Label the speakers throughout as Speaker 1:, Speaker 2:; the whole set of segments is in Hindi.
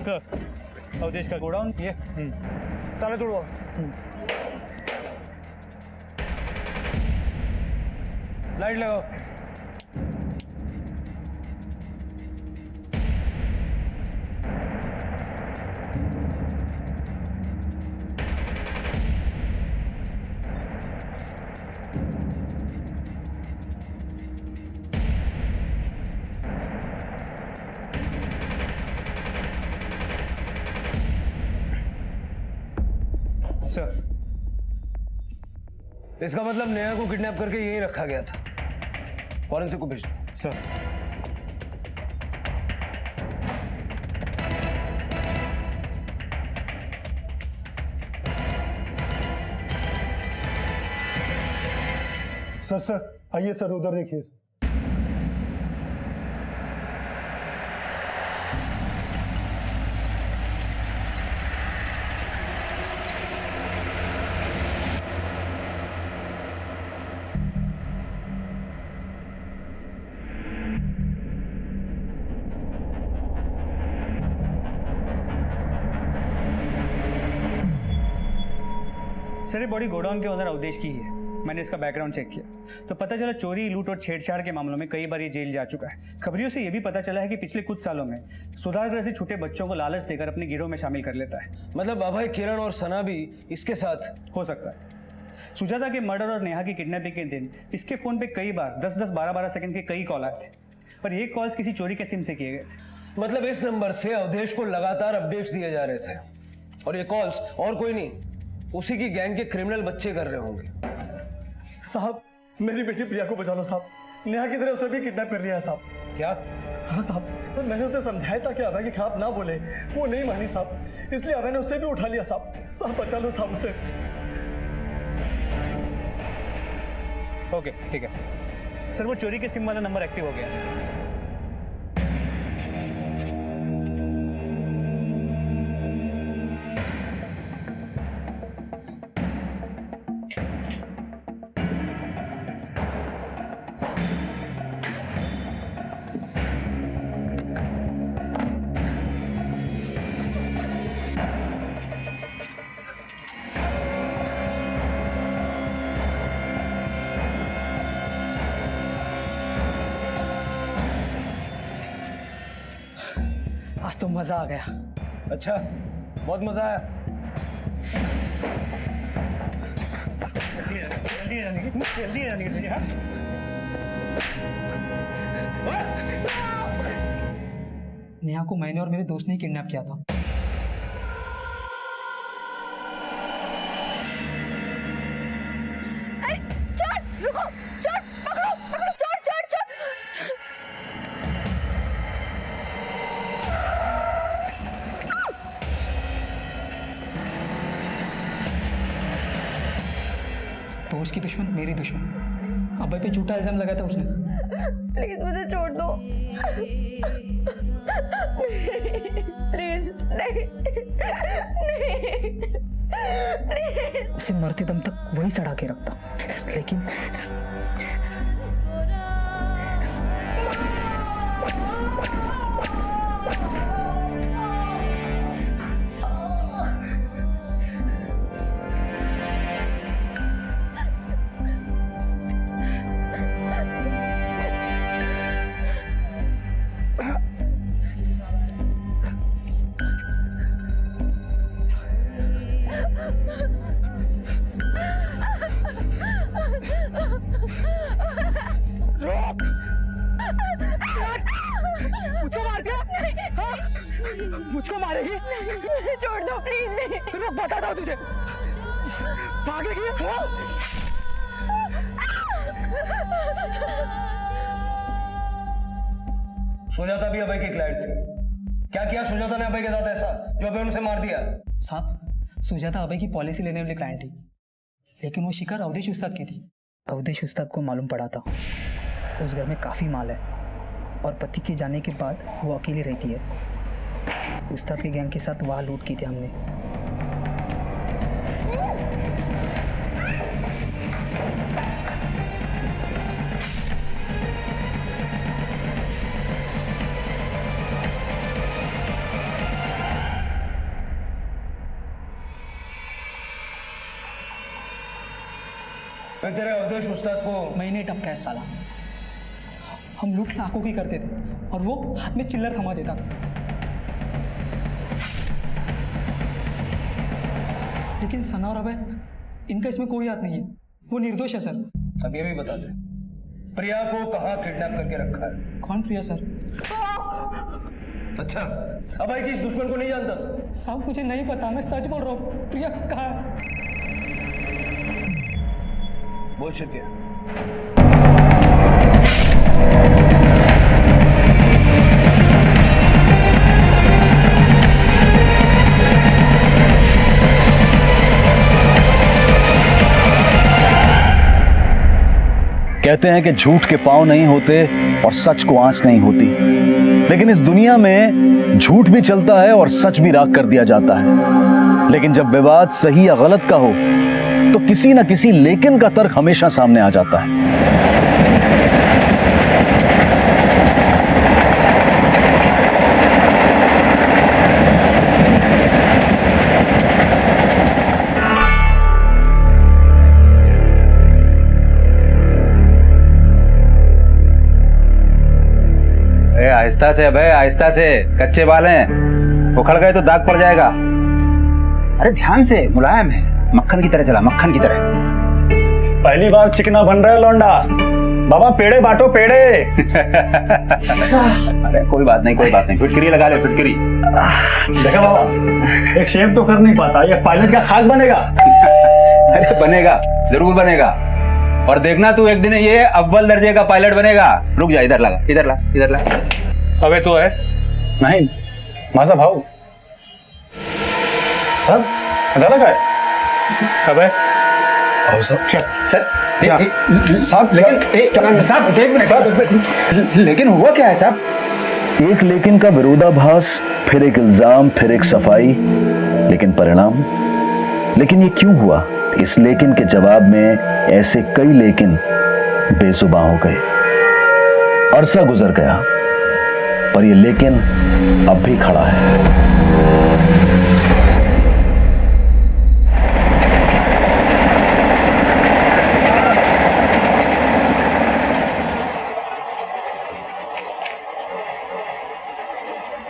Speaker 1: सर, अवधेश का गोडाउन ये।
Speaker 2: ताला तोड़वाओ। लाइट लगाओ।
Speaker 1: सर,
Speaker 2: इसका मतलब नेहा को किडनैप करके यहीं रखा गया था। फॉरेंसिक को भेज दो।
Speaker 1: सर।
Speaker 3: सर आइए सर, उधर देखिए।
Speaker 1: सर, ये बॉडी गोडाउन के ओनर अवधेश की ही है। मैंने इसका बैकग्राउंड चेक किया तो पता चला चोरी, लूट और छेड़छाड़ के मामलों में कई बार ये जेल जा चुका है। खबरियों से ये भी पता चला है कि पिछले कुछ सालों में सुधाकर ऐसे छोटे बच्चों को लालच देकर अपने गिरोह में शामिल कर लेता है।
Speaker 2: मतलब अभय, किरण और सना भी इसके साथ
Speaker 1: हो सकता है। सुजाता के मर्डर और नेहा की किडनैपिंग के दिन इसके फोन पे कई बार 10-10, 12-12 सेकंड के कई कॉल आए थे, पर ये कॉल्स किसी चोरी के सिम से किए गए थे।
Speaker 2: मतलब इस नंबर से अवधेश को लगातार अपडेट्स दिए जा रहे थे और ये कॉल्स और कोई नहीं, उसी की गैंग के क्रिमिनल बच्चे कर रहे होंगे।
Speaker 3: साहब, मेरी बेटी प्रिया को बचा लो साहब। नेहा की तरह उसे भी किडनैप कर लिया है साहब।
Speaker 2: क्या?
Speaker 3: हाँ साहब, तो मैंने उसे समझाया था कि अभय के खिलाफ ना बोले, वो नहीं मानी साहब, इसलिए अभय ने उसे भी उठा लिया साहब। साहब बचा लो साहब उसे।
Speaker 1: ओके, ठीक है सर, वो चोरी के सिम वाला नंबर एक्टिव हो गया है।
Speaker 4: आज तो मजा आ गया।
Speaker 2: अच्छा, बहुत मजा आया।
Speaker 1: जल्दी जाने की हाँ।
Speaker 4: नेहा को मैंने और मेरे दोस्त ने ही किडनैप किया था।
Speaker 5: अरे चोर, रुको, चोर, पकड़ो, पकड़ो, चोर, चोर, चोर।
Speaker 4: दोस्त की दुश्मन मेरी दुश्मन। अभय पे झूठा इल्जाम लगाया था उसने।
Speaker 5: प्लीज मुझे छोड़ दो। प्लीज नहीं, नहीं,
Speaker 4: उसे मरते दम तक वही सड़ा के रखता, लेकिन मुझको मारेगी?
Speaker 5: छोड़ दो प्लीज। नहीं,
Speaker 4: मैं बताता हूँ तुझे। भागेगी?
Speaker 2: सुजाता भी अभय की क्लाइंट थी। क्या किया सुजाता ने अभय के साथ ऐसा जो अभय उनसे मार दिया?
Speaker 4: साहब, सुजाता अभय की पॉलिसी लेने वाली क्लाइंट थी, लेकिन वो शिकार अवधेश उस्ताद की थी। अवधेश उस्ताद को मालूम पड़ा था उस घर में काफी माल है और पति के जाने के बाद वो अकेली रहती है। उस्ताद के गैंग के साथ वहाँ लूट की थी हमने।
Speaker 2: मैं तेरे अवधेश उस्ताद को
Speaker 4: मैंने टपका है साला। हम लूट लाखों की करते थे और वो हाथ में चिल्लर थमा देता था। लेकिन सना और अभय, इनका इसमें कोई हाथ नहीं है, वो निर्दोष है सर।
Speaker 2: अब ये भी बता दे, प्रिया को कहाँ किडनैप करके रखा है?
Speaker 4: कौन प्रिया सर?
Speaker 2: अच्छा, अभय की इस दुश्मन को नहीं जानता?
Speaker 4: साहब मुझे नहीं पता, मैं सच बोल रहा हूँ। प्रिया कहाँ है?
Speaker 2: बोल शिरके।
Speaker 6: कहते हैं कि झूठ के पांव नहीं होते और सच को आंच नहीं होती, लेकिन इस दुनिया में झूठ भी चलता है और सच भी राख कर दिया जाता है। लेकिन जब विवाद सही या गलत का हो तो किसी ना किसी लेकिन का तर्क हमेशा सामने आ जाता है।
Speaker 7: आहिस्ता से भाई, आहिस्ता से, कच्चे बाल हैं, उखड़ गए तो दाग पड़ जाएगा। अरे ध्यान से, मुलायम है, मक्खन की तरह चला, मक्खन की तरह।
Speaker 3: पहली बार चिकना बन रहा है लौंडा। बाबा पेड़े बांटो, पेड़े।
Speaker 7: अरे कोई बात नहीं, कोई बात नहीं, फिटकरी लगा ले, फिटकरी।
Speaker 3: देखा बाबा, एक शेफ तो कर नहीं पाता, ये पायलट का खाक बनेगा।
Speaker 7: अरे बनेगा, जरूर बनेगा। और देखना तू, एक दिन ये अव्वल दर्जे का पायलट बनेगा। रुक जा, इधर लगा, इधर ला, इधर ला।
Speaker 3: अबे तो ऐस नहीं, माझा भाऊ सब झाला काय? अबे
Speaker 7: लेकिन हुआ क्या है साहब?
Speaker 6: एक लेकिन का विरोधाभास, फिर एक इल्जाम, फिर एक सफाई, लेकिन परिणाम? लेकिन ये क्यों हुआ? इस लेकिन के जवाब में ऐसे कई लेकिन बेजुबान हो गए। अरसा गुजर गया पर ये लेकिन अब भी खड़ा है।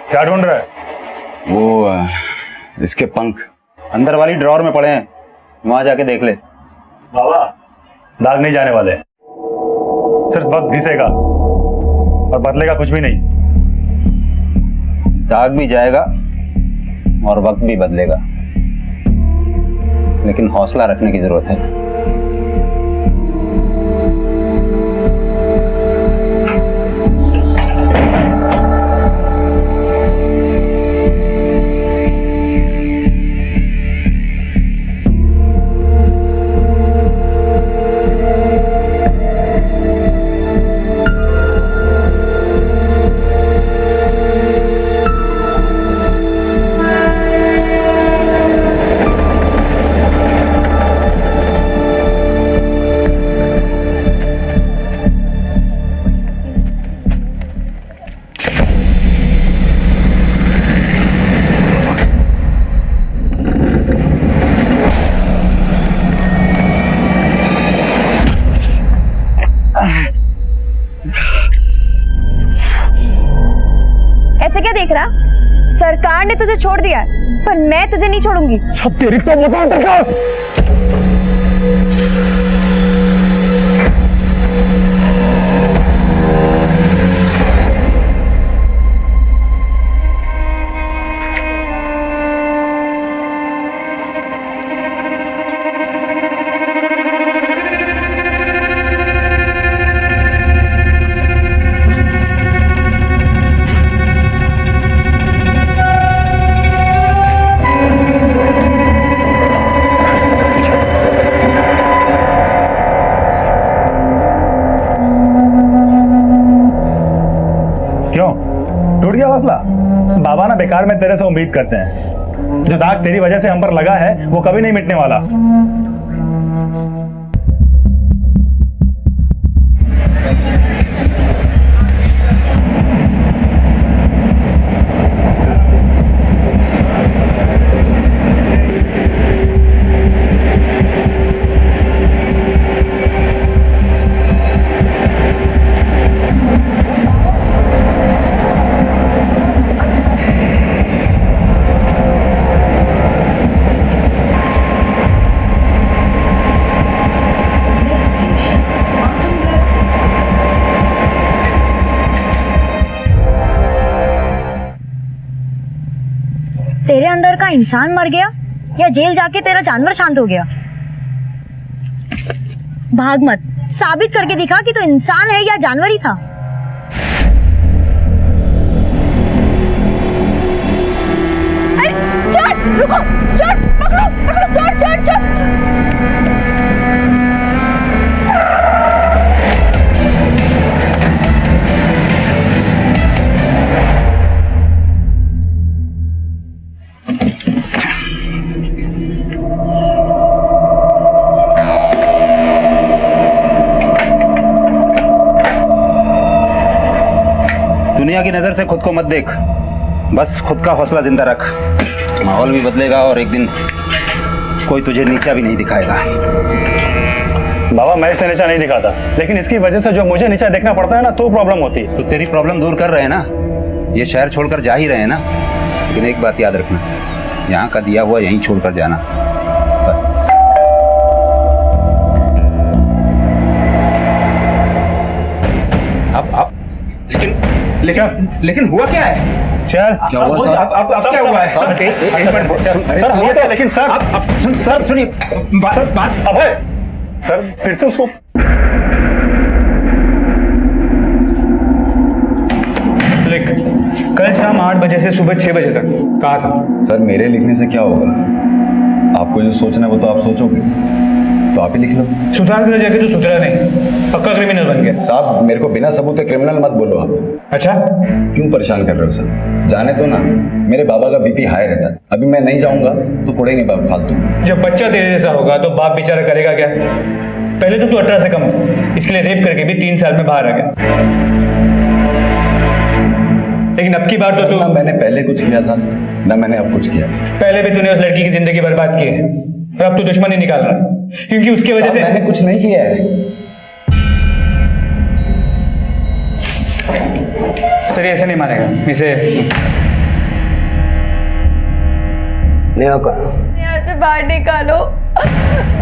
Speaker 3: क्या ढूंढ रहा है?
Speaker 7: वो इसके पंख अंदर वाली ड्रॉर में पड़े हैं, वहां जाके देख ले।
Speaker 3: बाबा दाग नहीं जाने वाले, सिर्फ वक्त घिसेगा और बदलेगा कुछ भी नहीं।
Speaker 7: दाग भी जाएगा और वक्त भी बदलेगा, लेकिन हौसला रखने की जरूरत है।
Speaker 5: ऐसे क्या देख रहा? सरकार ने तुझे छोड़ दिया है, पर मैं तुझे नहीं छोड़ूंगी।
Speaker 3: तेरी तो मजाक देखा। टूट गया हौसला? बाबा ना बेकार में तेरे से उम्मीद करते हैं। जो दाग तेरी वजह से हम पर लगा है वो कभी नहीं मिटने वाला।
Speaker 5: तेरे अंदर का इंसान मर गया या जेल जाके तेरा जानवर शांत हो गया? भाग मत, साबित करके दिखा कि तू इंसान है या जानवर ही था। अरे चढ़, रुको, चढ़, पकड़ो, पकड़ो, चढ़, चढ़, चढ़।
Speaker 7: दुनिया की नजर से खुद को मत देख, बस खुद का हौसला जिंदा रख। माहौल भी बदलेगा और एक दिन कोई तुझे नीचा भी नहीं दिखाएगा।
Speaker 8: बाबा मैं इसे नीचा नहीं दिखाता, लेकिन इसकी वजह से जो मुझे नीचा देखना पड़ता है ना, तो प्रॉब्लम होती है।
Speaker 7: तो तेरी प्रॉब्लम दूर कर रहे हैं ना, ये शहर छोड़कर जा ही रहे हैं ना। लेकिन एक बात याद रखना, यहाँ का दिया हुआ यहीं छोड़कर जाना, बस। अब लेकिन हुआ क्या है?
Speaker 8: चल
Speaker 2: क्या हुआ सर?
Speaker 7: अब क्या हुआ है?
Speaker 8: सर हुआ क्या? लेकिन सर
Speaker 7: सुनिए बात।
Speaker 8: अभय सर फिर से उसको
Speaker 1: लिख, कल शाम 8 बजे से सुबह 6 बजे तक कहा था।
Speaker 9: सर मेरे लिखने से क्या होगा? आपको जो सोचना है वो तो आप सोचोगे, तो आप ही लिख लो।
Speaker 1: सुधार कर जाके तो सुधरा नहीं, पक्का क्रिमिनल बन गया।
Speaker 9: साहब मेरे को बिना सबूत के क्रिमिनल मत बोलो आप।
Speaker 1: अच्छा,
Speaker 9: क्यों परेशान कर रहे हो सर? जाने दो ना, मेरे बाबा का बीपी हाई रहता है। अभी मैं नहीं जाऊंगा तो पड़ेंगे बाप फालतू।
Speaker 1: जब बच्चा तेरे जैसा होगा तो बाप बेचारा करेगा क्या? पहले तो तू 18 से कम था, इसके लिए रेप करके भी 3 साल में बाहर आ गया। लेकिन अब की बार तो तू,
Speaker 9: ना मैंने पहले कुछ किया था ना मैंने अब कुछ किया।
Speaker 1: पहले भी तूने उस लड़की की जिंदगी बर्बाद की है और अब तू दुश्मनी निकाल रहा है, क्योंकि उसकी वजह से।
Speaker 9: मैंने कुछ नहीं किया है
Speaker 1: सर, ये ऐसे नहीं मानेगा इसे।
Speaker 2: नेहा का
Speaker 5: यहाँ से बाहर निकालो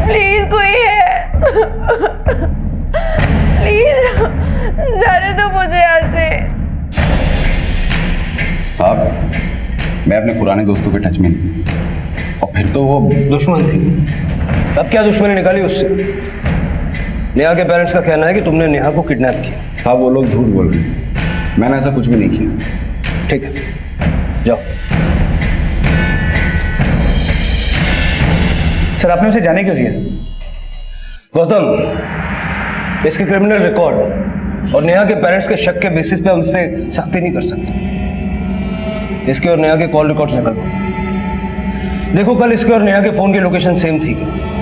Speaker 5: प्लीज, कोई है प्लीज, जाने दो मुझे यहाँ से।
Speaker 9: साहब मैं अपने पुराने दोस्तों के टच में नहीं, और फिर तो वो
Speaker 2: दुश्मन थी। अब क्या दुश्मनी निकाली उससे? नेहा के पेरेंट्स का कहना है कि तुमने नेहा को किडनैप किया।
Speaker 9: साहब वो लोग झूठ बोल रहे हैं, मैंने ऐसा कुछ भी नहीं किया।
Speaker 2: ठीक है, जाओ।
Speaker 1: सर, आपने उसे जाने क्यों दिया?
Speaker 2: गौतम, इसके क्रिमिनल रिकॉर्ड और नेहा के पेरेंट्स के शक के बेसिस पे हम उससे सख्ती नहीं कर सकते। इसके और नेहा के कॉल रिकॉर्ड्स निकल देखो, कल इसके और नेहा के फोन की लोकेशन सेम थी।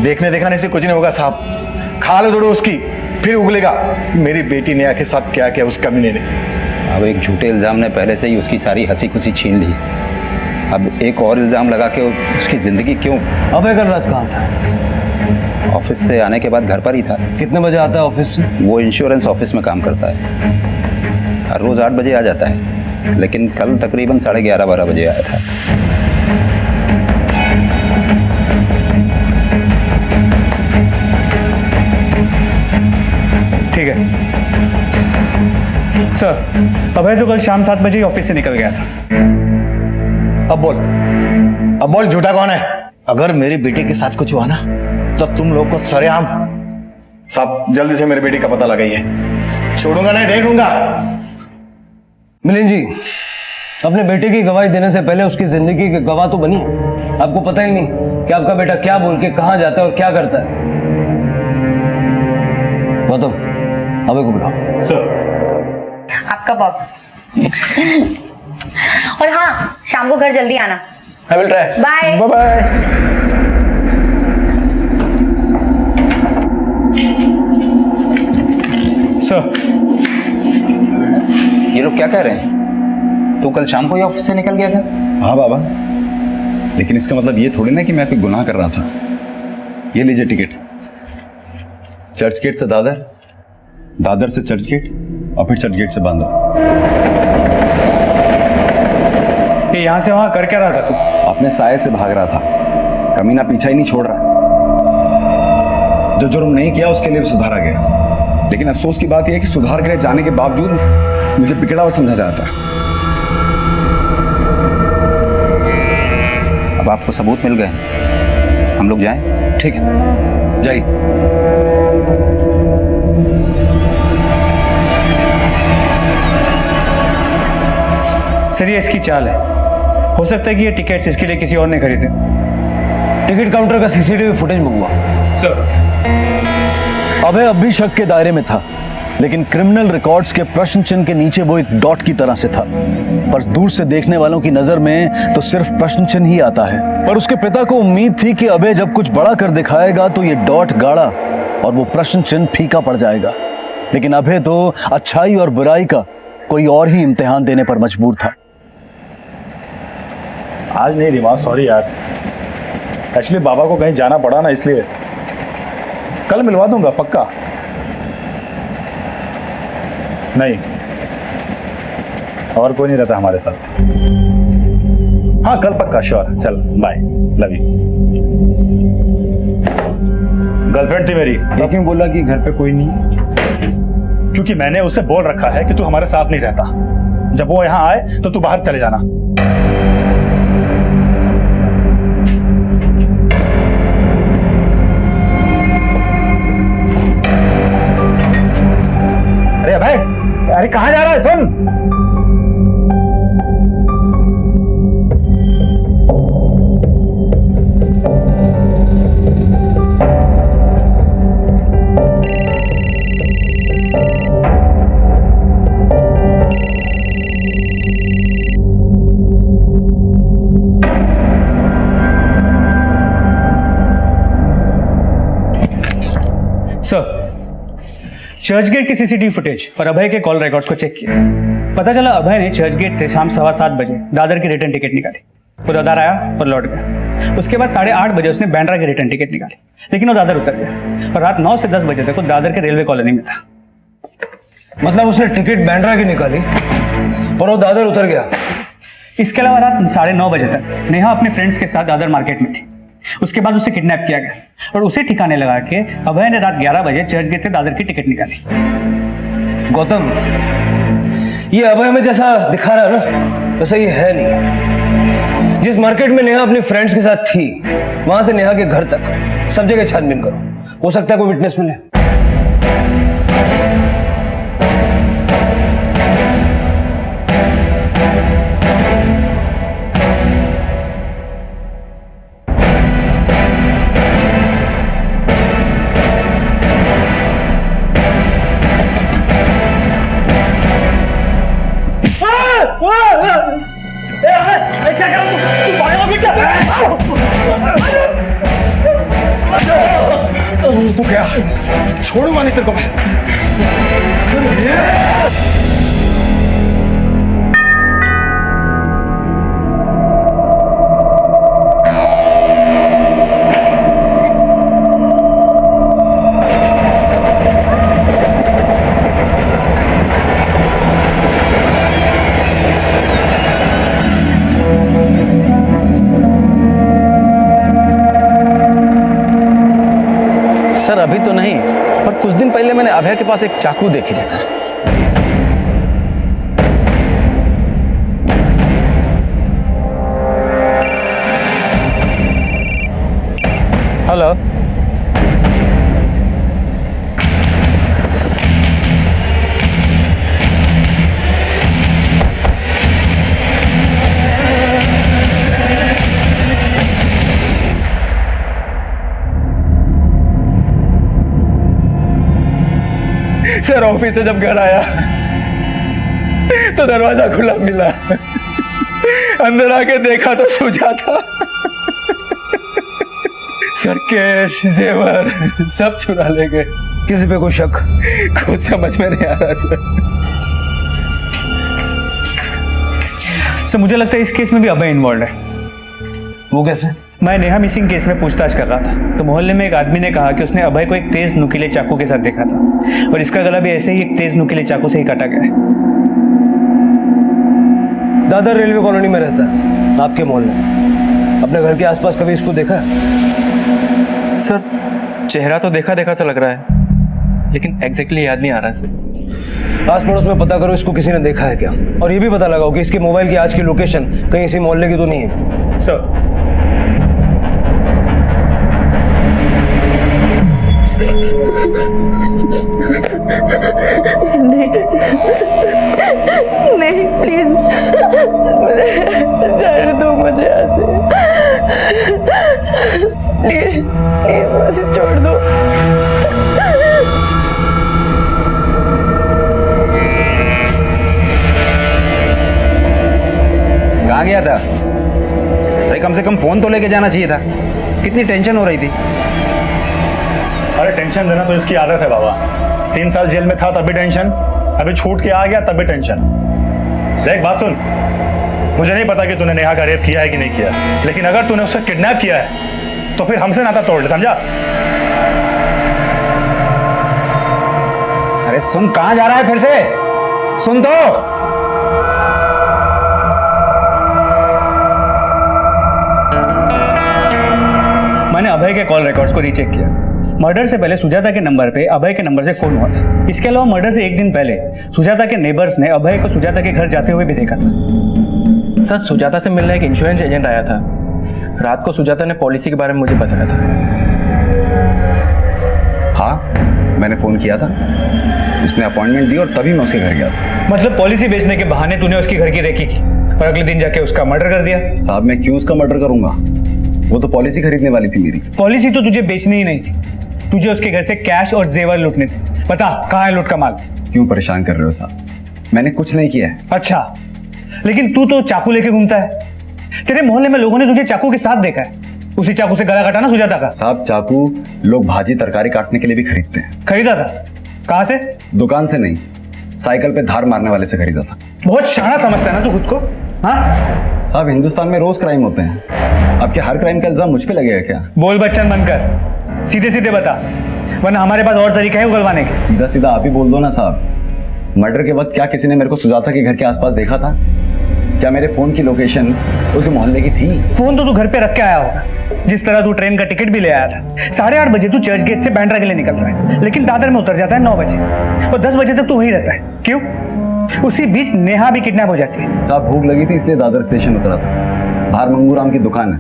Speaker 10: देखने देखने से कुछ नहीं होगा साहब, खा लो थोड़ा उसकी, फिर उगलेगा मेरी बेटी नेहा के साथ क्या क्या उस कमीने ने।
Speaker 7: अब एक झूठे इल्जाम ने पहले से ही उसकी सारी हंसी खुशी छीन ली, अब एक और इल्जाम लगा के उसकी जिंदगी क्यों?
Speaker 2: अबे कल रात कहाँ था?
Speaker 7: ऑफिस से आने के बाद घर पर ही था।
Speaker 2: कितने बजे आता है ऑफिस से?
Speaker 7: वो इंश्योरेंस ऑफिस में काम करता है, हर रोज 8 बजे आ जाता है, लेकिन कल तकरीबन 11:30-12 बजे आया था।
Speaker 1: ठीक है सर, अभय तो कल शाम 7 बजे ही ऑफिस से निकल गया था।
Speaker 10: अब बोल झूठा कौन है? अगर मेरी बेटी के साथ कुछ हुआ ना तो तुम लोग को सरेआम। साहब जल्दी से मेरी बेटी का पता लगाइए, छोड़ूंगा नहीं, देख लूंगा।
Speaker 2: मिलिंद जी, अपने बेटे की गवाही देने से पहले उसकी जिंदगी के गवाह तो बनी। आपको पता ही नहीं कि आपका बेटा क्या बोल के कहां जाता है और क्या करता है। गौतम, अबे को बुलाओ।
Speaker 1: सर,
Speaker 11: आपका बॉक्स। और हाँ, शाम को घर जल्दी आना।
Speaker 1: I will try.
Speaker 11: Bye
Speaker 1: bye. Sir,
Speaker 7: ये लोग क्या कह रहे हैं? तू कल शाम को ही ऑफिस से निकल गया था?
Speaker 9: हाँ बाबा, लेकिन इसका मतलब ये थोड़ी ना कि मैं कोई गुनाह कर रहा था। ये लीजिए टिकट, चर्च गेट से दादर, दादर से चर्च गेट और फिर चर्च गेट से बांद्रा।
Speaker 1: ये यहाँ से वहां कर क्या रहा था तू?
Speaker 9: अपने साये से भाग रहा था, कमीना पीछा ही नहीं छोड़ रहा। जो जुर्म नहीं किया उसके लिए भी सुधारा गया, लेकिन अफसोस की बात यह है कि सुधार के लिए जाने के बावजूद मुझे बिगड़ा हुआ समझा जाता है।
Speaker 7: आपको सबूत मिल गए, हम लोग जाएं?
Speaker 2: ठीक है, जाइए।
Speaker 1: सर ये इसकी चाल है। हो सकता है कि ये टिकट्स इसके लिए किसी और ने खरीदे।
Speaker 2: टिकट काउंटर का सीसीटीवी फुटेज मंगवा।
Speaker 1: सर
Speaker 6: अभय अब भी शक के दायरे में था, लेकिन क्रिमिनल रिकॉर्ड्स के प्रश्न चिन्ह के नीचे वो एक डॉट की तरह से था। पर दूर से देखने वालों की नजर में तो सिर्फ प्रश्न चिन्ह ही आता है। पर उसके पिता को उम्मीद थी कि अभय जब कुछ बड़ा कर दिखाएगा तो ये डॉट गाढ़ा और वो प्रश्न चिन्ह फीका पड़ जाएगा। लेकिन अभय तो अच्छाई और बुराई का कोई और ही इम्तिहान देने पर मजबूर था।
Speaker 8: आज नहीं रिवाज, सॉरी यार, एक्चुअली बाबा को कहीं जाना पड़ा ना, इसलिए कल मिलवा दूंगा पक्का। नहीं, और कोई नहीं रहता हमारे साथ। हाँ कल पक्का, श्योर। चल बाय, लव यू। गर्लफ्रेंड थी मेरी।
Speaker 9: ये क्यों बोला कि घर पे कोई नहीं?
Speaker 8: क्योंकि मैंने उससे बोल रखा है कि तू हमारे साथ नहीं रहता। जब वो यहाँ आए तो तू बाहर चले जाना।
Speaker 7: अरे भाई, अरे कहाँ जा रहा है? सुन,
Speaker 1: सर चर्च गेट की सीसीटीवी फुटेज और अभय के कॉल रिकॉर्ड्स को चेक किया। पता चला अभय ने चर्च गेट से शाम 7:15 बजे दादर की रिटर्न टिकट निकाली। वो दादर आया और लौट गया। उसके बाद 8:30 बजे उसने बांद्रा की रिटर्न टिकट निकाली, लेकिन वो दादर उतर गया और रात 9 से 10 बजे तक वो दादर के रेलवे कॉलोनी में था।
Speaker 2: मतलब उसने टिकट बांद्रा की निकाली और वो दादर उतर गया।
Speaker 1: इसके अलावा रात 9:30 बजे तक नेहा अपने फ्रेंड्स के साथ दादर मार्केट में थी। उसके बाद उसे किडनैप किया गया और उसे ठिकाने लगा के अभय ने रात 11 बजे चर्च गेट से दादर की टिकट निकाली।
Speaker 2: गौतम, ये अभय में जैसा दिखा रहा है ना, वैसा ये है नहीं। जिस मार्केट में नेहा अपनी फ्रेंड्स के साथ थी, वहां से नेहा के घर तक सब जगह छानबीन करो, हो सकता है कोई विटनेस मिले।
Speaker 10: तू क्या? छोड़ूंगा नहीं तेरे को मैं।
Speaker 12: सर अभी तो नहीं, पर कुछ दिन पहले मैंने अभय के पास एक चाकू देखी थी सर।
Speaker 1: हेलो,
Speaker 10: सर ऑफिस से जब घर आया तो दरवाजा खुला मिला, अंदर आके देखा तो सूझा था। सर कैश जेवर सब चुरा ले गए।
Speaker 2: किसी पे कोई शक?
Speaker 10: कुछ समझ में नहीं आ रहा
Speaker 1: सर मुझे लगता है इस केस में भी अभय इन्वॉल्व है।
Speaker 2: वो कैसे?
Speaker 1: मैं नेहा मिसिंग केस में पूछताछ कर रहा था तो मोहल्ले में एक आदमी ने कहा कि उसने अभय को एक तेज नुकीले चाकू के साथ देखा था और इसका गला भी ऐसे ही एक तेज नुकीले चाकू से ही काटा गया है।
Speaker 2: दादर रेलवे कॉलोनी में रहता है, आपके मोहल्ले। अपने घर के आसपास कभी इसको देखा है?
Speaker 12: सर चेहरा तो देखा देखा सा लग रहा है, लेकिन एग्जैक्टली याद नहीं आ रहा सर।
Speaker 2: आस पड़ोस में पता करो इसको किसी ने देखा है क्या, और ये भी पता लगाओ कि इसके मोबाइल की आज की लोकेशन कहीं इसी मोहल्ले की तो नहीं है।
Speaker 1: सर
Speaker 13: नहीं प्लीज जाने दो मुझे यहाँ से। प्लीज प्लीज मुझे छोड़ दो।
Speaker 7: कहाँ गया था? अरे कम से कम फोन तो लेके जाना चाहिए था। कितनी टेंशन हो रही थी।
Speaker 8: अरे टेंशन लेना तो इसकी आदत है बाबा। 3 साल जेल में था तब भी टेंशन, अभी छूट के आ गया तब भी टेंशन। देख बात सुन, मुझे नहीं पता कि तूने नेहा का रेप किया है कि नहीं किया, लेकिन अगर तूने उससे किडनैप किया है तो फिर हमसे नाता तोड़ ले, समझा?
Speaker 7: अरे सुन, कहाँ जा रहा है फिर से? सुन तो।
Speaker 1: मैंने अभय के कॉल रिकॉर्ड्स को रीचेक किया। मर्डर से पहले सुजाता के नंबर पे अभय के नंबर से फोन हुआ था। इसके अलावा मर्डर से 1 दिन पहले सुजाता के नेबर्स ने अभय को सुजाता के घर जाते हुए भी देखा था।
Speaker 12: सर, सुजाता से मिलने एक इंश्योरेंस एजेंट आया था। रात को सुजाता ने पॉलिसी के बारे में मुझे बताया था।
Speaker 9: हाँ, मैंने फोन किया था, उसने अपॉइंटमेंट दी और तभी मैं उसके घर गया था।
Speaker 1: मतलब पॉलिसी बेचने के बहाने तूने उसकी घर की रेकी की और अगले दिन जाके उसका मर्डर कर दिया?
Speaker 9: साहब, मैं क्यों उसका मर्डर करूंगा? वो तो पॉलिसी खरीदने वाली थी मेरी।
Speaker 1: पॉलिसी तो तुझे बेचनी ही नहीं थी, तुझे उसके घर से कैश और जेवर लूटने थे। बता, कहाँ है लूट का माल?
Speaker 9: क्यों परेशान कर रहे हो साहब? मैंने कुछ नहीं किया है।
Speaker 1: अच्छा, लेकिन तू तो चाकू लेके घूमता है। तेरे मोहल्ले में लोगों ने तुझे चाकू के साथ देखा है। उसी चाकू से गला काटा ना सुजाता का?
Speaker 9: साहब, चाकू लोग भाजी तरकारी काटने के लिए भी खरीदते हैं।
Speaker 1: खरीदा था? कहाँ से?
Speaker 9: दुकान से नहीं, साइकिल पे धार मारने वाले से खरीदा था।
Speaker 1: बहुत शाना समझता है ना तू खुद को? हाँ
Speaker 9: साहब, हिंदुस्तान में रोज क्राइम होते हैं, आपके हर क्राइम का इल्जाम मुझ पे लगेगा क्या?
Speaker 1: बोल बच्चन बनकर, सीधे सीधे बता, वरना हमारे पास और तरीका है उगलवाने के।
Speaker 9: सीधा सीधा आप ही बोल दो ना साहब। मर्डर के वक्त क्या किसी ने मेरे को सुजाता के घर के आसपास देखा था? क्या मेरे फोन की लोकेशन उस मोहल्ले की थी?
Speaker 1: फोन तो तू घर पे रख के आया होगा। जिस तरह तू ट्रेन का टिकट भी ले आया था। 8:30 बजे तू चर्च गेट से बांद्रा के लिए निकल रहा है, लेकिन दादर में उतर जाता है 9 बजे और 10 बजे तक तू वहीं रहता है। क्यों? उसी बीच नेहा भी किडनैप हो जाती है।
Speaker 9: साहब, भूख लगी थी इसलिए दादर स्टेशन उतरा था। बाहर मंगूराम की दुकान है,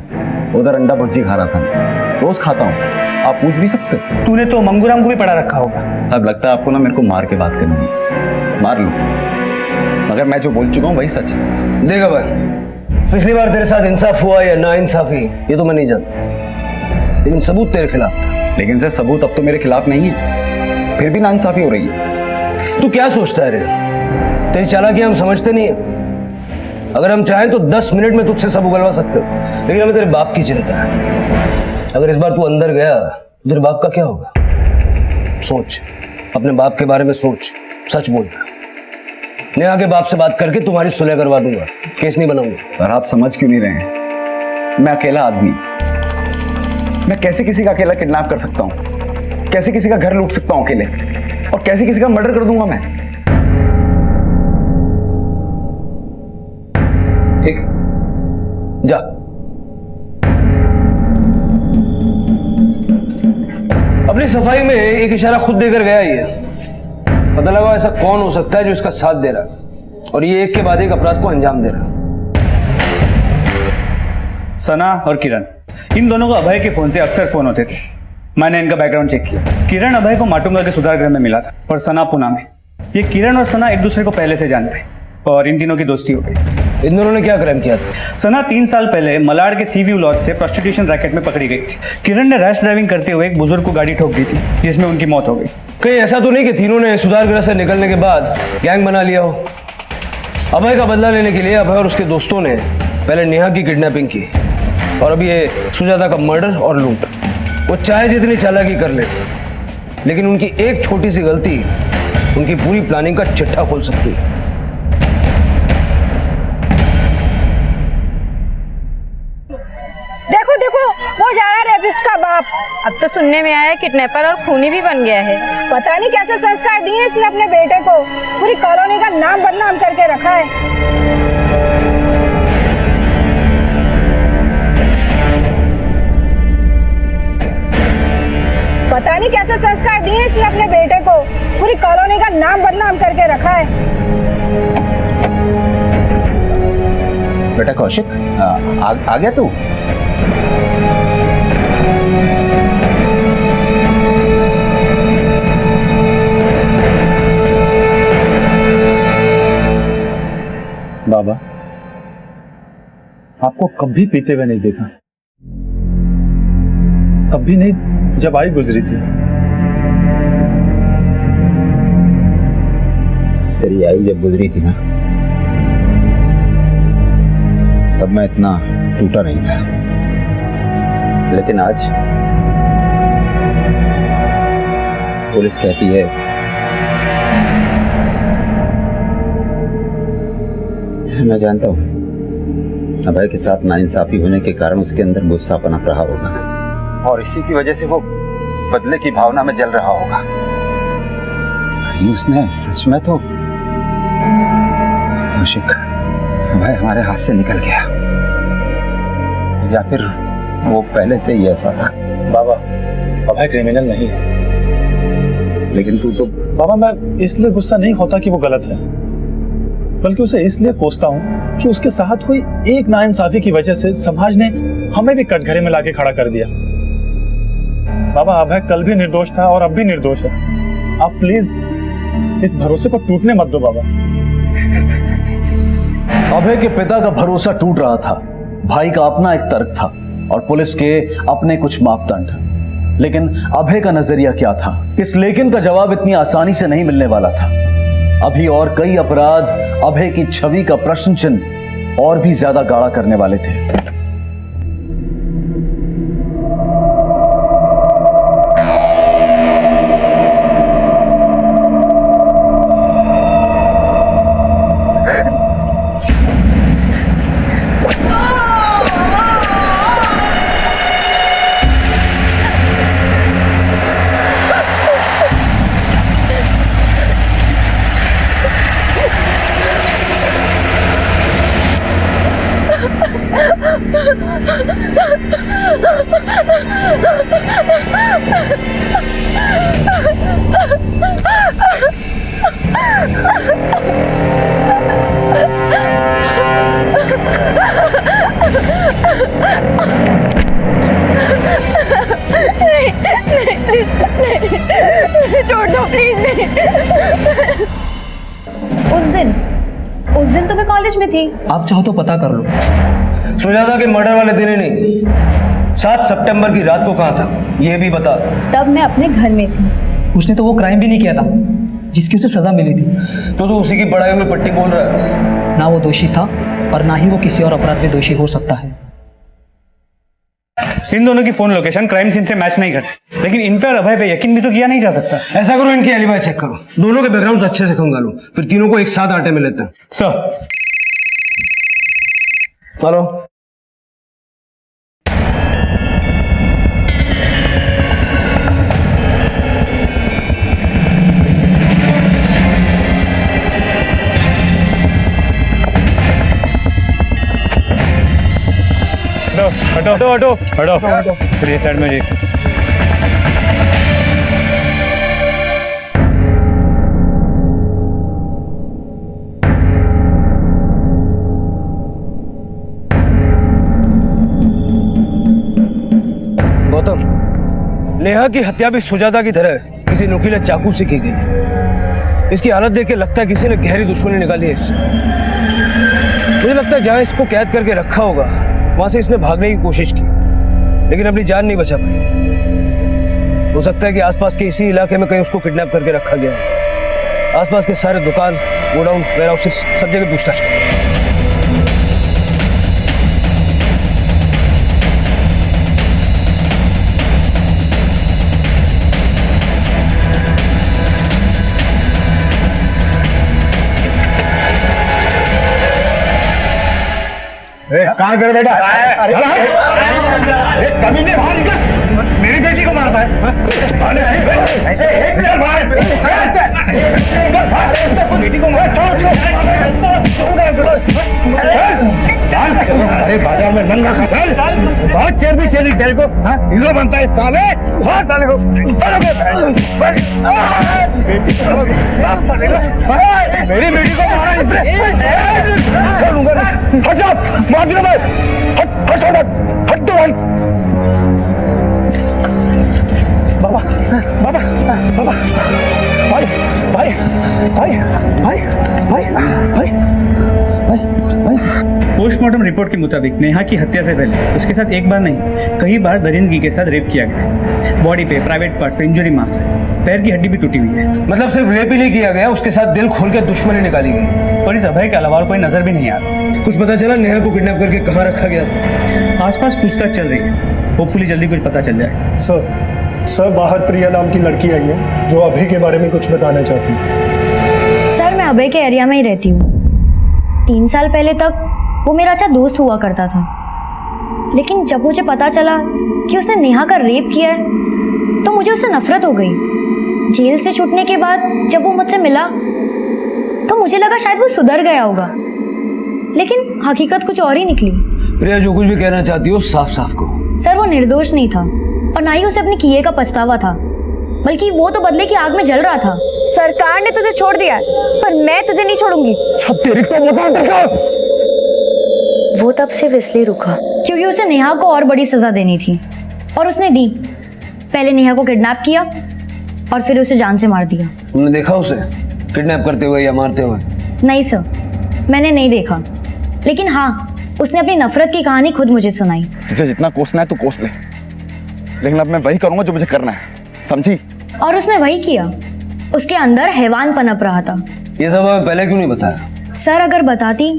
Speaker 9: उधर अंडा भुर्जी खा रहा था। रोज खाता हूँ, आप पूछ भी सकते हो।
Speaker 1: तूने तो मंगूराम को भी पढ़ा रखा होगा।
Speaker 9: अब लगता है आपको ना मेरे को मार के बात करनी है। मार लो, मगर मैं जो बोल चुका हूँ वही सच है।
Speaker 2: देखा भाई, पिछली बार तेरे साथ इंसाफ हुआ या ना इंसाफी ये तो मैं नहीं जानता, लेकिन सबूत तेरे खिलाफ था।
Speaker 9: लेकिन सर, सबूत अब तो मेरे खिलाफ नहीं है, फिर भी नाइंसाफी हो रही है।
Speaker 2: तू क्या सोचता है रे? तेरी चालाकी हम समझते नहीं है। अगर हम चाहें तो 10 मिनट में तुझसे सब उगलवा सकते हो, लेकिन हमें तेरे बाप की चिंता है। अगर इस बार तू अंदर गया तो तेरे बाप का क्या होगा? सोच, अपने बाप के बारे में सोच, सच बोलता। नेहा के बाप से बात करके तुम्हारी सुलह करवा दूंगा, केस नहीं बनाऊंगा।
Speaker 9: सर, आप समझ क्यों नहीं रहे हैं? मैं अकेला आदमी, मैं कैसे किसी का अकेला किडनैप कर सकता हूँ? कैसे किसी का घर लूट सकता हूँ अकेले? और कैसे किसी का मर्डर कर दूंगा मैं?
Speaker 2: ठीक, जा। अपनी सफाई में एक इशारा खुद देकर गया ये। पता लगा ऐसा कौन हो सकता है जो इसका साथ दे रहा और ये एक के बाद एक अपराध को अंजाम दे रहा।
Speaker 1: सना और किरण, इन दोनों को अभय के फोन से अक्सर फोन होते थे। मैंने इनका बैकग्राउंड चेक किया। किरण अभय को माटुंगा के सुधार गृह में मिला था और सना पुणे में। ये किरण और सना एक दूसरे को पहले से जानते हैं और इन तीनों की दोस्ती हो गई।
Speaker 2: इन दोनों ने क्या क्राइम किया था?
Speaker 1: सना 3 साल पहले मलाड के सी व्यू लॉज से प्रोस्टिट्यूशन रैकेट में पकड़ी गई थी। किरण ने रैश ड्राइविंग करते हुए एक बुजुर्ग को गाड़ी ठोक दी थी, जिसमें उनकी मौत हो गई।
Speaker 2: कहीं ऐसा तो नहीं कि तीनों ने सुधार गृह से निकलने के बाद गैंग बना लिया हो? अभय का बदला लेने के लिए अभय और उसके दोस्तों ने पहले नेहा की किडनैपिंग की और अभी ये सुजाता का मर्डर और लूट। वो चाहे जितनी चालाकी कर ले, लेकिन उनकी एक छोटी सी गलती उनकी पूरी प्लानिंग का चिट्ठा खोल सकती है।
Speaker 11: देखो देखो, वो जा रहा है रेपिस्ट का बाप। अब तो सुनने में आया है किडनैपर और खूनी भी बन गया है।
Speaker 5: पता नहीं कैसे संस्कार दिए इसने अपने बेटे को। पूरी कॉलोनी का नाम बदनाम करके रखा है। पता नहीं कैसे संस्कार दिए इसने अपने बेटे को। पूरी कॉलोनी का नाम बदनाम करके रखा है।
Speaker 7: बेटा कौशिक, आ गया तू?
Speaker 8: बाबा, आपको कभी पीते हुए नहीं देखा, कभी नहीं जब आई गुजरी थी।
Speaker 7: तेरी आई जब गुजरी थी ना, तब मैं इतना टूटा नहीं था, लेकिन आज पुलिस कहती है मैं जानता हूं अभय के साथ नाइंसाफी होने के कारण उसके अंदर गुस्सा पनप रहा होगा और इसी की वजह से वो बदले की भावना में जल रहा होगा। उसने सच में तो मुशिक अभय हमारे हाथ से निकल गया, या फिर वो पहले से ही ऐसा था।
Speaker 8: बाबा, अभय क्रिमिनल नहीं है।
Speaker 7: लेकिन तू तो
Speaker 8: बाबा, मैं इसलिए गुस्सा नहीं होता कि वो गलत है, बल्कि उसे इसलिए कोसता हूं कि उसके साथ हुई एक नाइंसाफी की वजह से समाज ने हमें भी कटघरे में लाके खड़ा कर दिया। बाबा, अभय कल भी निर्दोष था और अब भी निर्दोष है। आप प्लीज इस भरोसे को टूटने मत दो बाबा।
Speaker 6: अभय के पिता का भरोसा टूट रहा था, भाई का अपना एक तर्क था और पुलिस के अपने कुछ मापदंड। लेकिन अभय का नजरिया क्या था? इस लेकिन का जवाब इतनी आसानी से नहीं मिलने वाला था। अभी और कई अपराध अभय की छवि का प्रश्न चिन्ह और भी ज्यादा गाढ़ा करने वाले थे।
Speaker 13: छोड़ दो प्लीज। नहीं।
Speaker 5: उस दिन तो मैं कॉलेज में थी।
Speaker 4: आप चाहो तो पता कर लो।
Speaker 2: सुजाता के मर्डर वाले दिन ही नहीं, 7 सितंबर की रात को कहाँ था ये भी बता।
Speaker 5: तब मैं अपने घर में थी।
Speaker 4: उसने तो वो क्राइम भी नहीं किया था जिसकी उसे सजा मिली थी।
Speaker 2: तो उसी की बढ़ाई हुई पट्टी बोल रहा है।
Speaker 4: ना वो दोषी था और ना ही वो किसी और अपराध में दोषी हो सकता है।
Speaker 1: इन दोनों की फोन लोकेशन क्राइम सीन से मैच नहीं करती, लेकिन इन पर अभय पे यकीन भी तो किया नहीं जा सकता।
Speaker 2: ऐसा करो, इनकी एलिबाई चेक करो, दोनों के बैकग्राउंड अच्छे से खंगालो, फिर तीनों को एक साथ आटे में लेते हैं।
Speaker 1: सर
Speaker 2: चलो।
Speaker 1: हटो हटो हटो हटो हटो, फिर ये साइड में जी।
Speaker 2: गौतम, नेहा की हत्या भी सुजाता की तरह किसी नुकीले चाकू से की गई। इसकी हालत देख के लगता है किसी ने गहरी दुश्मनी निकाली है इससे। मुझे लगता है जहां इसको कैद करके रखा होगा वहां से इसने भागने की कोशिश की, लेकिन अपनी जान नहीं बचा पाई। हो सकता है कि आसपास के इसी इलाके में कहीं उसको किडनैप करके रखा गया है। आसपास के सारे दुकान, गोडाउन, वेयरहाउसेस, सब जगह पूछताछ करें।
Speaker 8: कहाँ कर बेटा? कमीने बाहर निकल, मेरी बेटी को मारा है। बेटी को मारा, अरे बाजार में नंगा सा चल, बहुत चर्बी चली तेरे को। हीरो बनता है साले, बहुत साले को मेरी बेटी को मारा इसने। चलूंगा, हट जा, मार दिया मैं। हट हट हट हट तो भाई। बाबा बाबा बाबा, भाई भाई भाई भाई भाई भाई भाई
Speaker 1: पोस्टमार्टम रिपोर्ट के मुताबिक नेहा की हत्या से पहले उसके साथ एक बार नहीं कई बार दरिंदगी के साथ रेप किया गया। बॉडी पे, प्राइवेट पार्ट्स पे इंजरी मार्क्स, पैर की हड्डी भी टूटी हुई है।
Speaker 2: मतलब सिर्फ रेप ही नहीं किया गया, उसके साथ दिल खोल के दुश्मनी निकाली गई।
Speaker 1: और इस अभय के अलावा और कोई नजर भी नहीं आ रहा।
Speaker 2: कुछ पता चला नेहा को किडनैप करके कहाँ रखा गया था?
Speaker 1: आसपास पूछताछ चल रही है, होपफुली जल्दी कुछ पता चल जाए।
Speaker 3: सर बाहर प्रिया नाम की लड़की आई है जो अभय के बारे में कुछ बताना चाहती है।
Speaker 11: सर मैं अभय के एरिया में ही रहती हूँ। 3 साल पहले तक वो मेरा अच्छा दोस्त हुआ करता था, लेकिन जब मुझे पता चला कि उसने नेहा का रेप किया है तो मुझे उससे नफरत हो गई। जेल से छूटने के बाद जब वो मुझसे मिला तो मुझे लगा शायद वो सुधर गया होगा, लेकिन हकीकत कुछ और ही निकली।
Speaker 2: प्रिया जो कुछ भी कहना चाहती हो साफ साफ को।
Speaker 11: सर वो निर्दोष नहीं था और ना ही उसे अपने किए का पछतावा था, बल्कि वो तो बदले की आग में जल रहा था।
Speaker 5: सरकार ने तुझे छोड़ दिया पर मैं तुझे नहीं छोड़ूंगी।
Speaker 3: तेरी तो मजाक देखा।
Speaker 11: वो तब सिर्फ इसलिए रुका क्योंकि उसे नेहा को और बड़ी सजा देनी थी, और उसने दी। पहले नेहा को किडनैप किया और फिर उसे जान से मार दिया।
Speaker 2: तुमने देखा उसे किडनैप करते हुए या मारते हुए?
Speaker 11: नहीं सर, मैंने नहीं देखा, लेकिन हाँ उसने अपनी नफरत की कहानी खुद मुझे सुनाई।
Speaker 10: तुझे जितना कोसना है तू कोस ले, लेकिन अब मैं वही करूंगा जो मुझे करना है, समझी?
Speaker 11: और उसने वही किया। उसके अंदर हैवान पनप रहा था।
Speaker 2: ये सब हमें पहले क्यों नहीं बताया?
Speaker 11: सर अगर बताती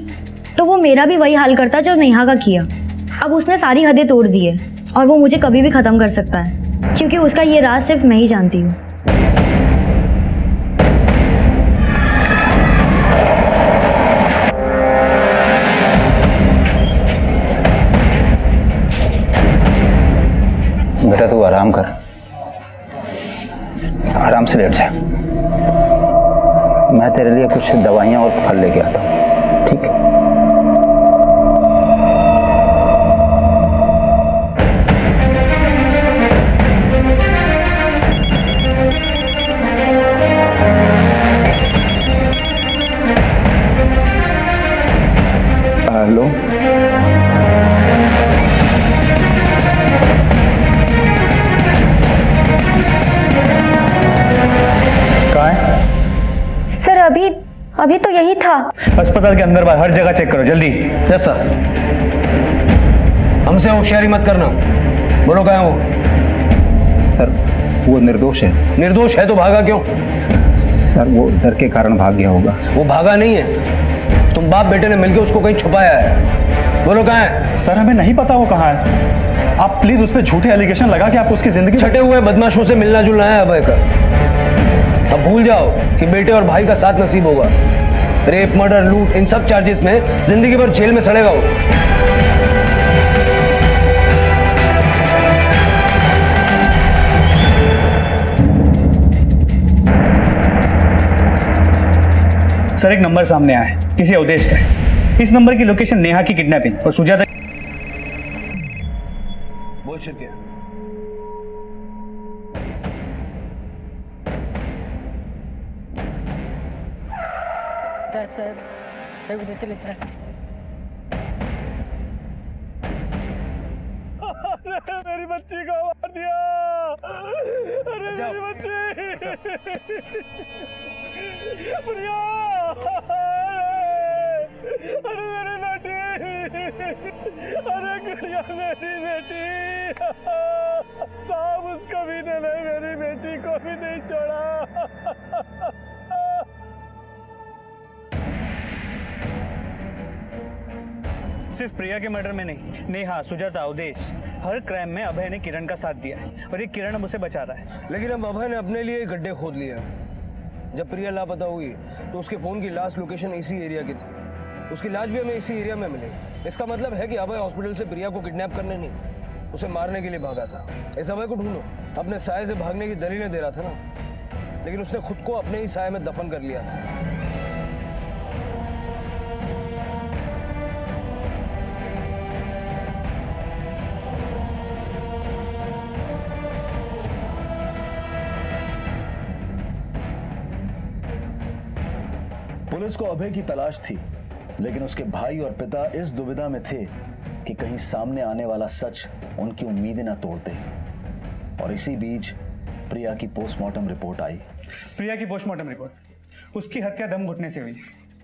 Speaker 11: तो वो मेरा भी वही हाल करता जो नेहा का किया। अब उसने सारी हदें तोड़ दी है और वो मुझे कभी भी खत्म कर सकता है, क्योंकि उसका ये राज सिर्फ मैं ही जानती हूँ।
Speaker 7: बेटा तू आराम कर, आराम से लेट जा। मैं तेरे लिए कुछ दवाइयाँ और फल लेके आता हूँ, ठीक है?
Speaker 10: हेलो,
Speaker 5: सर अभी तो यही था।
Speaker 1: अस्पताल के अंदर बाहर हर जगह चेक करो जल्दी।
Speaker 2: Yes sir. हमसे होशियारी मत करना। बोलो कहाँ है वो?
Speaker 7: सर वो निर्दोष है।
Speaker 2: निर्दोष है तो भागा क्यों?
Speaker 7: सर वो डर के कारण भाग गया होगा।
Speaker 2: वो भागा नहीं है, तुम बाप बेटे ने मिलकर उसको कहीं छुपाया है। बोलो कहाँ है?
Speaker 8: सर हमें नहीं पता वो कहाँ है। आप प्लीज उस पर झूठे एलिगेशन लगा के आप उसकी जिंदगी
Speaker 2: छटे हुए बदमाशों से मिलना जुलना है अभय का। अब भूल जाओ कि बेटे और भाई का साथ नसीब होगा। रेप, मर्डर, लूट, इन सब चार्जेस में जिंदगी भर जेल में सड़ेगा वो।
Speaker 1: सर एक नंबर सामने आया है, किसी अवधेश का है। इस नंबर की लोकेशन नेहा की किडनैपिंग और सुजाता।
Speaker 2: बोल शिरके।
Speaker 4: साहब उधर चले सर।
Speaker 3: मेरी बच्ची को मार दिया। अरे मेरी बच्ची प्रिया, अरे मेरी बेटी, अरे प्रिया मेरी बेटी। साहब उसको भी नहीं, मेरी बेटी को भी नहीं छोड़ा।
Speaker 1: सिर्फ प्रिया के मर्डर में नहीं, नेहा, सुजाता, अवधेश, हर क्राइम में अभय ने किरण का साथ दिया है और ये किरण अब उसे बचा रहा है।
Speaker 2: लेकिन अब अभय ने अपने लिए गड्ढे खोद लिया। जब प्रिया लापता हुई तो उसके फोन की लास्ट लोकेशन इसी एरिया की थी। उसकी लाश भी हमें इसी एरिया में मिली। इसका मतलब है कि अभय हॉस्पिटल से प्रिया को किडनैप करने नहीं, उसे मारने के लिए भागा था। इस अभय को ढूंढो। अपने साये से भागने की दलीलें दे रहा था ना, लेकिन उसने खुद को अपने ही साये में दफन कर लिया था।
Speaker 6: पुलिस को अभय की तलाश थी, लेकिन उसके भाई और पिता इस दुविधा में थे कि कहीं सामने आने वाला सच उनकी उम्मीदें न तोड़ते। और इसी बीच प्रिया की पोस्टमार्टम रिपोर्ट आई।
Speaker 1: प्रिया की पोस्टमार्टम रिपोर्ट, उसकी हत्या दम घुटने से हुई।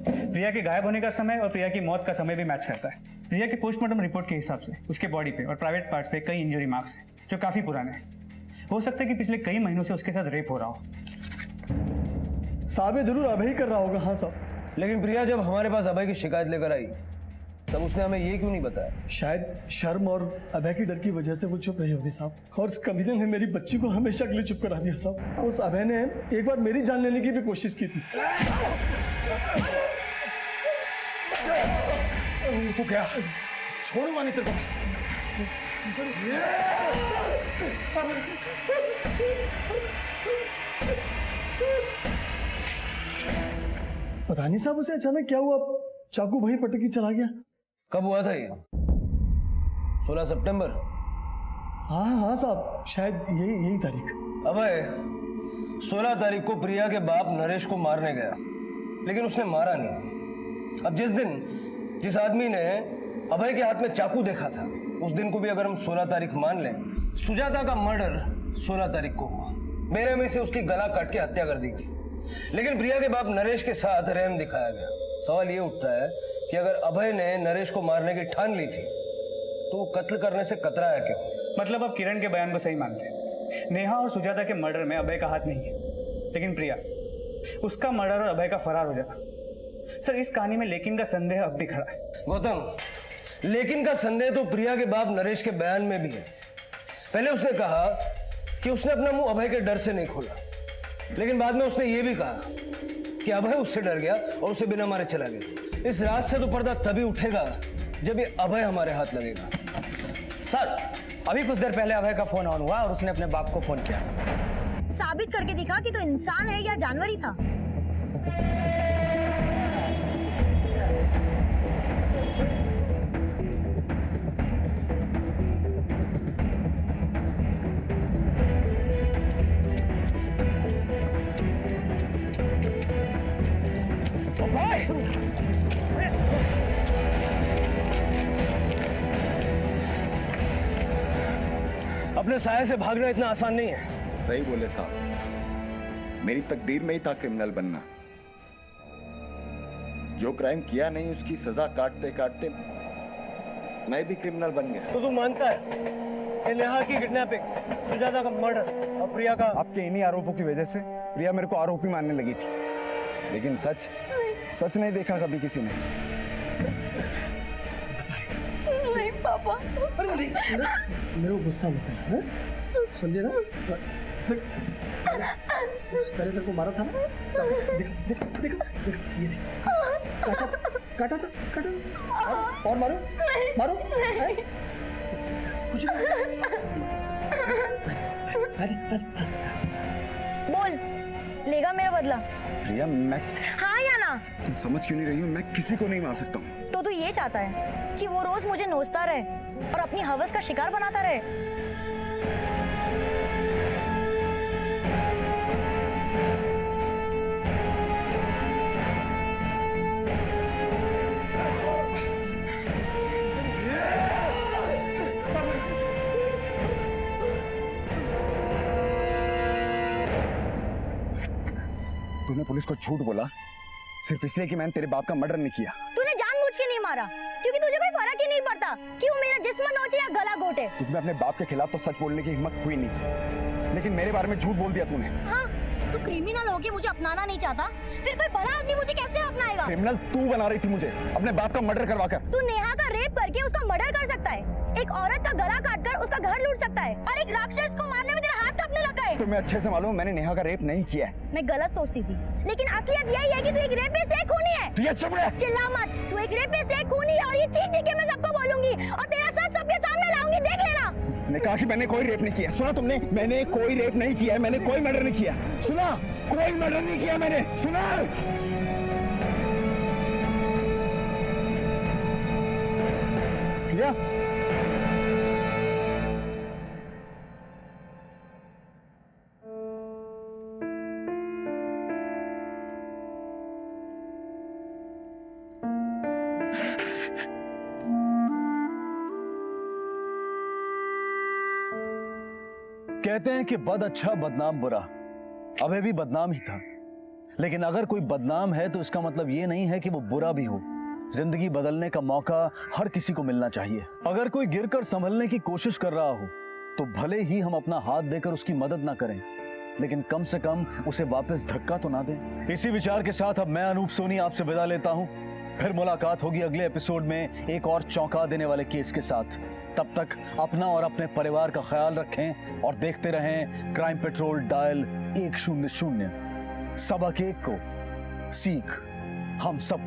Speaker 1: प्रिया के गायब होने का समय और प्रिया की मौत का समय भी मैच करता है। प्रिया के पोस्टमार्टम रिपोर्ट के हिसाब से उसके बॉडी पे और प्राइवेट पार्ट्स पे कई इंजरी मार्क्स हैं जो काफ़ी पुराने हैं। हो सकता है कि पिछले कई महीनों से उसके साथ रेप हो रहा हो।
Speaker 3: साहब ये जरूर अभय ही कर रहा होगा। हाँ साहब।
Speaker 2: लेकिन प्रिया जब हमारे पास अभय की शिकायत लेकर आई तब उसने हमें ये क्यों नहीं बताया?
Speaker 3: शायद शर्म और अभय की डर की वजह से वो चुप रही होगी साहब। और उस कमीने ने मेरी बच्ची को हमेशा के लिए चुप करा दिया साहब। उस अभय ने एक बार मेरी जान लेने की भी कोशिश की थी।
Speaker 10: तू क्या छोड़ूंगा नहीं तेरे को।
Speaker 3: पता नहीं साहब उसे अचानक क्या हुआ, चाकू वहीं पटक के चला गया।
Speaker 2: कब हुआ था ये? 16 सितंबर।
Speaker 3: हाँ साहब, शायद यही तारीख।
Speaker 2: अभय 16 तारीख को प्रिया के बाप नरेश को मारने गया, लेकिन उसने मारा नहीं। अब जिस आदमी ने अभय के हाथ में चाकू देखा था, उस दिन को भी अगर हम 16 तारीख मान लें, सुजाता का मर्डर 16 तारीख को हुआ। मेरे में से उसकी गला काट के हत्या कर दी गई, लेकिन प्रिया के बाप नरेश के साथ रहम दिखाया गया। सवाल ये उठता है कि अगर अभय ने नरेश को मारने की ठान ली थी तो वो कत्ल करने से कतराया क्यों?
Speaker 1: मतलब आप किरण के बयान को सही मानते हैं, नेहा और सुजाता के मर्डर में अभय का हाथ नहीं है, लेकिन प्रिया, उसका मर्डर और अभय का फरार हो जाना। सर, इस कहानी में लेकिन का संदेह अब भी खड़ा है।
Speaker 2: गौतम, लेकिन का संदेह तो प्रिया के बाप नरेश के बयान में भी है। पहले उसने कहा कि उसने अपना मुंह अभय के डर से नहीं खोला, लेकिन बाद में उसने ये भी कहा कि अभय उससे डर गया और उसे बिना मारे चला गया। इस रात से तो पर्दा तभी उठेगा जब ये अभय हमारे हाथ लगेगा।
Speaker 4: सर, अभी कुछ देर पहले अभय का फोन ऑन हुआ और उसने अपने बाप को फोन किया।
Speaker 11: साबित करके दिखा कि तो इंसान है या जानवर ही था।
Speaker 2: अपने साया से भागना इतना आसान नहीं है।
Speaker 10: सही बोले साहब, मेरी तकदीर में ही था क्रिमिनल बनना। जो क्राइम किया नहीं उसकी सजा काटते काटते मैं भी क्रिमिनल बन गया।
Speaker 2: तो तू मानता है कि नेहा की किडनैपिंग, सुजाता का मर्डर और प्रिया का?
Speaker 10: आपके इन्हीं आरोपों की वजह से प्रिया मेरे को आरोपी मानने लगी थी, लेकिन सच नहीं देखा कभी किसी ने।
Speaker 13: नहीं पापा।
Speaker 3: अरे नहीं, मेरे को गुस्सा मत है, समझे ना? पहले तेरे को मारा था ना, देख ये देख, काटा था और मारो कुछ
Speaker 11: बोल, लेगा मेरा बदला?
Speaker 10: प्रिया, मैं
Speaker 11: हाँ या ना?
Speaker 10: तुम समझ क्यों नहीं रही हो? मैं किसी को नहीं मार सकता हूँ।
Speaker 11: तो तू ये चाहता है कि वो रोज मुझे नोचता रहे और अपनी हवस का शिकार बनाता रहे?
Speaker 10: तूने पुलिस को झूठ बोला सिर्फ इसलिए कि मैंने तेरे बाप का मर्डर नहीं किया।
Speaker 11: तूने जानबूझ के नहीं मारा, क्योंकि तुझे कोई फर्क ही नहीं पड़ता कि वो मेरा जिस्म नोचे या गला घोटे।
Speaker 10: तुझमें अपने बाप के खिलाफ तो सच बोलने की हिम्मत हुई नहीं, लेकिन मेरे बारे में झूठ बोल दिया तूने।
Speaker 11: हाँ, तू क्रिमिनल होके मुझे अपनाना नहीं चाहता, फिर कोई भला आदमी मुझे कैसे अपनाएगा?
Speaker 10: क्रिमिनल तू बना रही थी मुझे, अपने बाप का मर्डर करवाकर।
Speaker 11: तू नेहा का रेप करके उसका मर्डर कर सकता है, एक औरत का गला काटकर उसका घर लूट सकता है, और एक राक्षस को मारने में तेरा हाथ कांपने लगा है।
Speaker 10: तुम्हें अच्छे से मालूम मैंने नेहा का रेप नहीं किया है।
Speaker 11: मैं गलत सोचती थी, लेकिन असलियत यही है कि तू एक रेपिस्ट है, खूनी है।
Speaker 10: प्रिया चुप रह।
Speaker 11: चिल्ला मत, तू एक रेपिस्ट है, खूनी है, और ये चीख चीख के मैं सबको बोलूंगी और तेरा सच सबके सामने लाऊंगी, देख लेना।
Speaker 10: मैंने कहा कि मैंने कोई रेप नहीं किया। सुना तुमने? मैंने कोई रेप नहीं किया है, मैंने कोई मर्डर नहीं किया। सुना? कोई मर्डर नहीं किया मैंने। सुना? प्रिया,
Speaker 6: कहते हैं कि बद अच्छा बदनाम बुरा, अभय भी बदनाम ही था। लेकिन अगर कोई बदनाम है तो इसका मतलब ये नहीं है कि वो बुरा भी हो। जिंदगी बदलने का मौका हर किसी को मिलना चाहिए। अगर कोई गिरकर संभलने की कोशिश कर रहा हो तो भले ही हम अपना हाथ देकर उसकी मदद ना करें, लेकिन कम से कम उसे वापस धक्का तो ना दें। इसी विचार के साथ अब मैं अनूप सोनी आपसे विदा लेता हूं। फिर मुलाकात होगी अगले एपिसोड में एक और चौंका देने वाले केस के साथ। तब तक अपना और अपने परिवार का ख्याल रखें और देखते रहें क्राइम पेट्रोल डायल 100। सबक एक को सीख हम सब